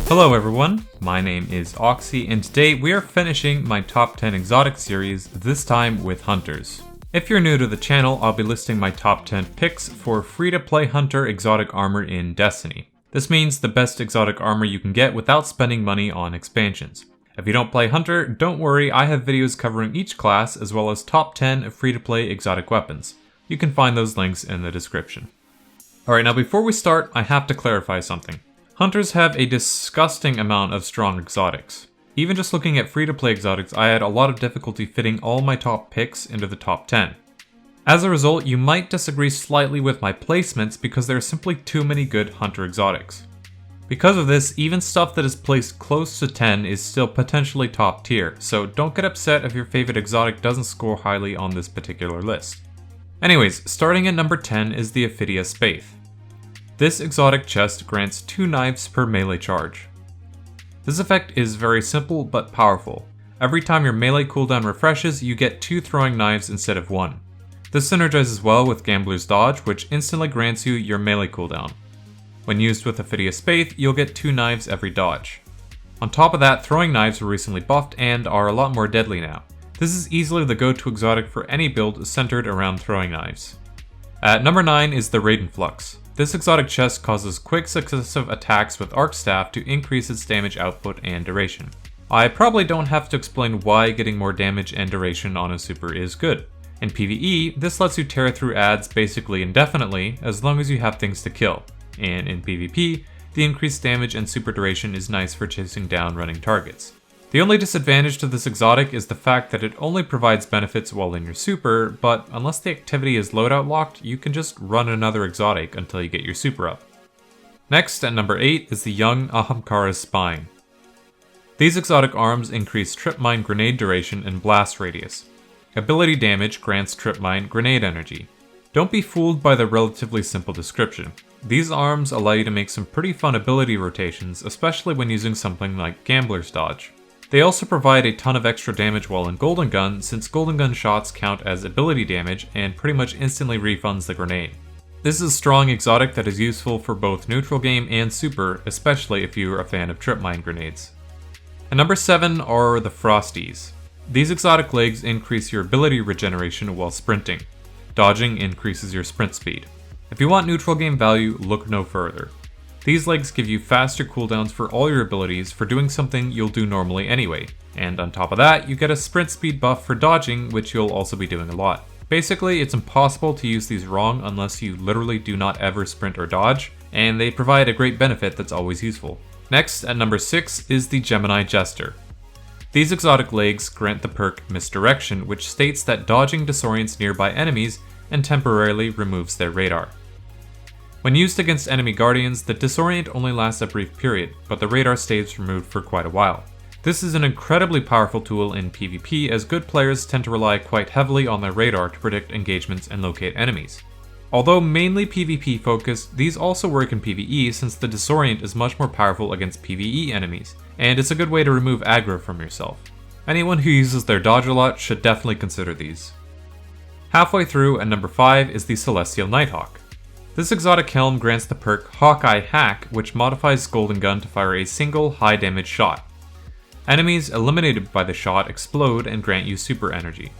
Hello everyone, my name is Oxy and today we are finishing my top 10 exotic series, this time with hunters. If you're new to the channel, I'll be listing my top 10 picks for free-to-play hunter exotic armor in Destiny. This means the best exotic armor you can get without spending money on expansions. If you don't play hunter, don't worry, I have videos covering each class as well as top 10 free-to-play exotic weapons. You can find those links in the description. Alright, now before we start, I have to clarify something. Hunters have a disgusting amount of strong exotics. Even just looking at free-to-play exotics, I had a lot of difficulty fitting all my top picks into the top 10. As a result, you might disagree slightly with my placements because there are simply too many good hunter exotics. Because of this, even stuff that is placed close to 10 is still potentially top tier, so don't get upset if your favorite exotic doesn't score highly on this particular list. Anyways, starting at number 10 is the Ophidia Spaith. This exotic chest grants 2 knives per melee charge. This effect is very simple but powerful. Every time your melee cooldown refreshes, you get 2 throwing knives instead of 1. This synergizes well with Gambler's Dodge, which instantly grants you your melee cooldown. When used with Ophidia Spaith, you'll get 2 knives every dodge. On top of that, throwing knives were recently buffed and are a lot more deadly now. This is easily the go-to exotic for any build centered around throwing knives. At number 9 is the Raiden Flux. This exotic chest causes quick successive attacks with Arc Staff to increase its damage output and duration. I probably don't have to explain why getting more damage and duration on a super is good. In PvE, this lets you tear through adds basically indefinitely as long as you have things to kill, and in PvP, the increased damage and super duration is nice for chasing down running targets. The only disadvantage to this exotic is the fact that it only provides benefits while in your super, but unless the activity is loadout locked, you can just run another exotic until you get your super up. Next, at number 8, is the Young Ahamkara's Spine. These exotic arms increase Trip Mine grenade duration and blast radius. Ability damage grants Trip Mine grenade energy. Don't be fooled by the relatively simple description. These arms allow you to make some pretty fun ability rotations, especially when using something like Gambler's Dodge. They also provide a ton of extra damage while in Golden Gun, since Golden Gun shots count as ability damage and pretty much instantly refunds the grenade. This is a strong exotic that is useful for both neutral game and super, especially if you are a fan of Trip Mine grenades. At number 7 are the Frosties. These exotic legs increase your ability regeneration while sprinting. Dodging increases your sprint speed. If you want neutral game value, look no further. These legs give you faster cooldowns for all your abilities for doing something you'll do normally anyway, and on top of that, you get a sprint speed buff for dodging, which you'll also be doing a lot. Basically, it's impossible to use these wrong unless you literally do not ever sprint or dodge, and they provide a great benefit that's always useful. Next, at number 6, is the Gemini Jester. These exotic legs grant the perk Misdirection, which states that dodging disorients nearby enemies and temporarily removes their radar. When used against enemy guardians, the disorient only lasts a brief period, but the radar stays removed for quite a while. This is an incredibly powerful tool in PvP, as good players tend to rely quite heavily on their radar to predict engagements and locate enemies. Although mainly PvP focused, these also work in PvE since the disorient is much more powerful against PvE enemies, and it's a good way to remove aggro from yourself. Anyone who uses their dodge a lot should definitely consider these. Halfway through, at number 5 is the Celestial Nighthawk. This exotic helm grants the perk Hawkeye Hack, which modifies Golden Gun to fire a single high damage shot. Enemies eliminated by the shot explode and grant you super energy.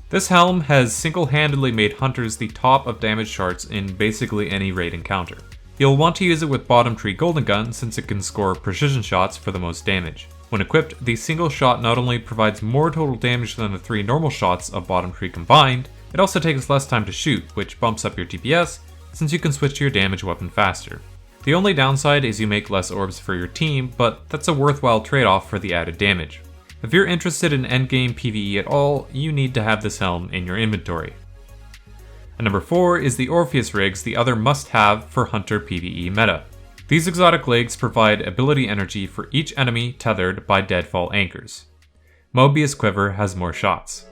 This helm has single-handedly made hunters the top of damage charts in basically any raid encounter. You'll want to use it with Bottom Tree Golden Gun since it can score precision shots for the most damage. When equipped, the single shot not only provides more total damage than the 3 normal shots of Bottom Tree combined, it also takes less time to shoot, which bumps up your DPS since you can switch to your damage weapon faster. The only downside is you make less orbs for your team, but that's a worthwhile trade-off for the added damage. If you're interested in endgame PvE at all, you need to have this helm in your inventory. And number 4 is the Orpheus Rigs, the other must-have for Hunter PvE meta. These exotic legs provide ability energy for each enemy tethered by deadfall anchors. Mobius Quiver has more shots.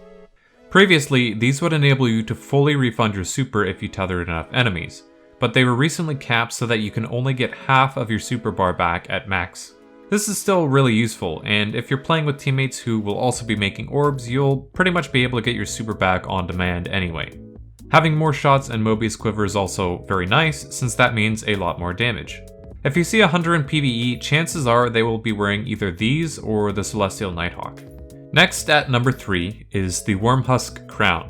Previously, these would enable you to fully refund your super if you tethered enough enemies, but they were recently capped so that you can only get half of your super bar back at max. This is still really useful, and if you're playing with teammates who will also be making orbs, you'll pretty much be able to get your super back on demand anyway. Having more shots and Mobius Quiver is also very nice, since that means a lot more damage. If you see a hunter in PvE, chances are they will be wearing either these or the Celestial Nighthawk. Next, at number 3, is the Wormhusk Crown.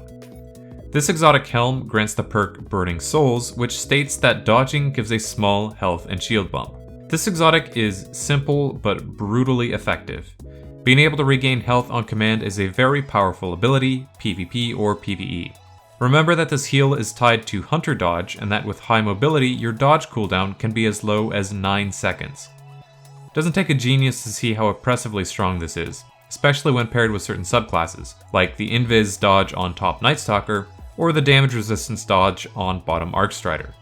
This exotic helm grants the perk Burning Souls, which states that dodging gives a small health and shield bump. This exotic is simple but brutally effective. Being able to regain health on command is a very powerful ability, PvP or PvE. Remember that this heal is tied to hunter dodge, and that with high mobility, your dodge cooldown can be as low as 9 seconds. Doesn't take a genius to see how oppressively strong this is, especially when paired with certain subclasses, like the Invis dodge on top Nightstalker, or the damage resistance dodge on bottom Arcstrider.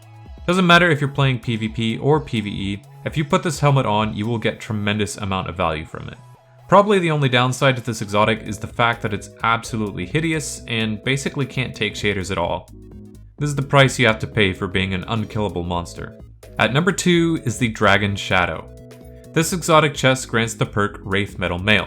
Doesn't matter if you're playing PvP or PvE, if you put this helmet on, you will get tremendous amount of value from it. Probably the only downside to this exotic is the fact that it's absolutely hideous and basically can't take shaders at all. This is the price you have to pay for being an unkillable monster. At number 2 is the Dragon Shadow. This exotic chest grants the perk Wraith Metal Mail,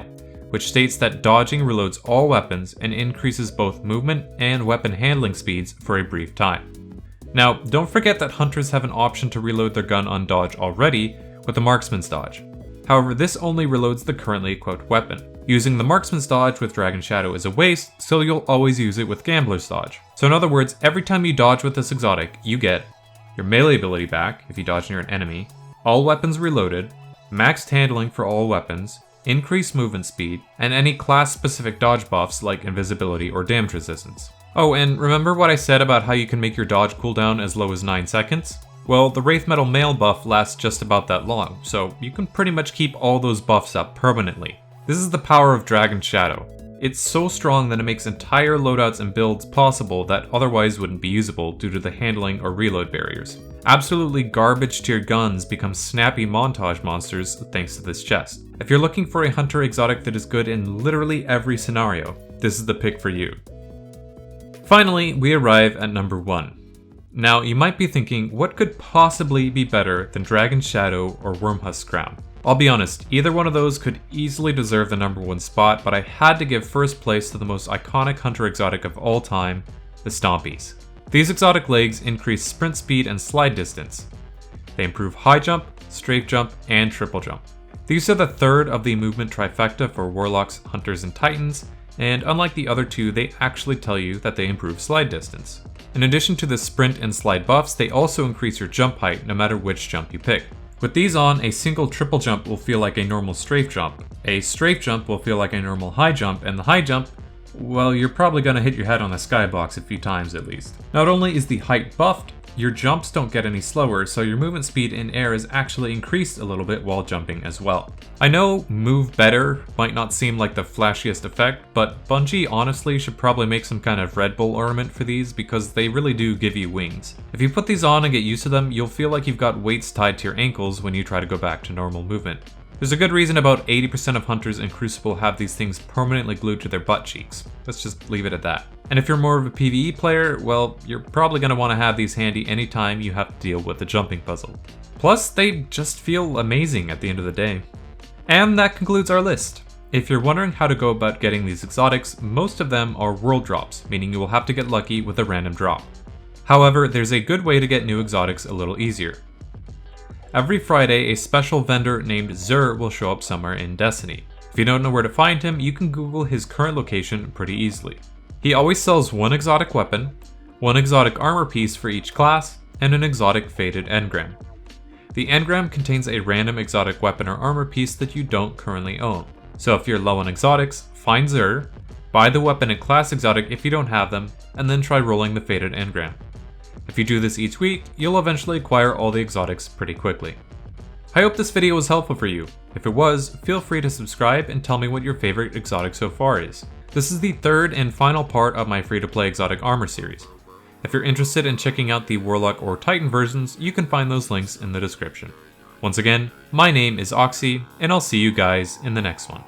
which states that dodging reloads all weapons and increases both movement and weapon handling speeds for a brief time. Now, don't forget that hunters have an option to reload their gun on dodge already with the Marksman's Dodge. However, this only reloads the currently equipped weapon. Using the Marksman's Dodge with Dragon Shadow is a waste, so you'll always use it with Gambler's Dodge. So in other words, every time you dodge with this exotic, you get your melee ability back if you dodge near an enemy, all weapons reloaded, maxed handling for all weapons, increased movement speed, and any class-specific dodge buffs like invisibility or damage resistance. Oh, and remember what I said about how you can make your dodge cooldown as low as 9 seconds? Well, the Wraith Metal Mail buff lasts just about that long, so you can pretty much keep all those buffs up permanently. This is the power of Dragon Shadow. It's so strong that it makes entire loadouts and builds possible that otherwise wouldn't be usable due to the handling or reload barriers. Absolutely garbage tier guns become snappy montage monsters thanks to this chest. If you're looking for a hunter exotic that is good in literally every scenario, this is the pick for you. Finally, we arrive at number 1. Now, you might be thinking, what could possibly be better than Dragon Shadow or Wormhusk Crown? I'll be honest, either one of those could easily deserve the number 1 spot, but I had to give first place to the most iconic hunter exotic of all time, the Stompies. These exotic legs increase sprint speed and slide distance. They improve high jump, strafe jump, and triple jump. These are the third of the movement trifecta for Warlocks, Hunters, and Titans, and unlike the other two, they actually tell you that they improve slide distance. In addition to the sprint and slide buffs, they also increase your jump height no matter which jump you pick. With these on, a single triple jump will feel like a normal strafe jump, a strafe jump will feel like a normal high jump, and the high jump, well, you're probably going to hit your head on the skybox a few times at least. Not only is the height buffed, your jumps don't get any slower, so your movement speed in air is actually increased a little bit while jumping as well. I know Move Better might not seem like the flashiest effect, but Bungie honestly should probably make some kind of Red Bull ornament for these because they really do give you wings. If you put these on and get used to them, you'll feel like you've got weights tied to your ankles when you try to go back to normal movement. There's a good reason about 80% of hunters in Crucible have these things permanently glued to their butt cheeks. Let's just leave it at that. And if you're more of a PvE player, well, you're probably going to want to have these handy anytime you have to deal with a jumping puzzle. Plus, they just feel amazing at the end of the day. And that concludes our list. If you're wondering how to go about getting these exotics, most of them are world drops, meaning you will have to get lucky with a random drop. However, there's a good way to get new exotics a little easier. Every Friday, a special vendor named Xur will show up somewhere in Destiny. If you don't know where to find him, you can Google his current location pretty easily. He always sells one exotic weapon, one exotic armor piece for each class, and an exotic faded engram. The engram contains a random exotic weapon or armor piece that you don't currently own. So if you're low on exotics, find Xur, buy the weapon and class exotic if you don't have them, and then try rolling the faded engram. If you do this each week, you'll eventually acquire all the exotics pretty quickly. I hope this video was helpful for you. If it was, feel free to subscribe and tell me what your favorite exotic so far is. This is the third and final part of my free-to-play exotic armor series. If you're interested in checking out the Warlock or Titan versions, you can find those links in the description. Once again, my name is Oxy, and I'll see you guys in the next one.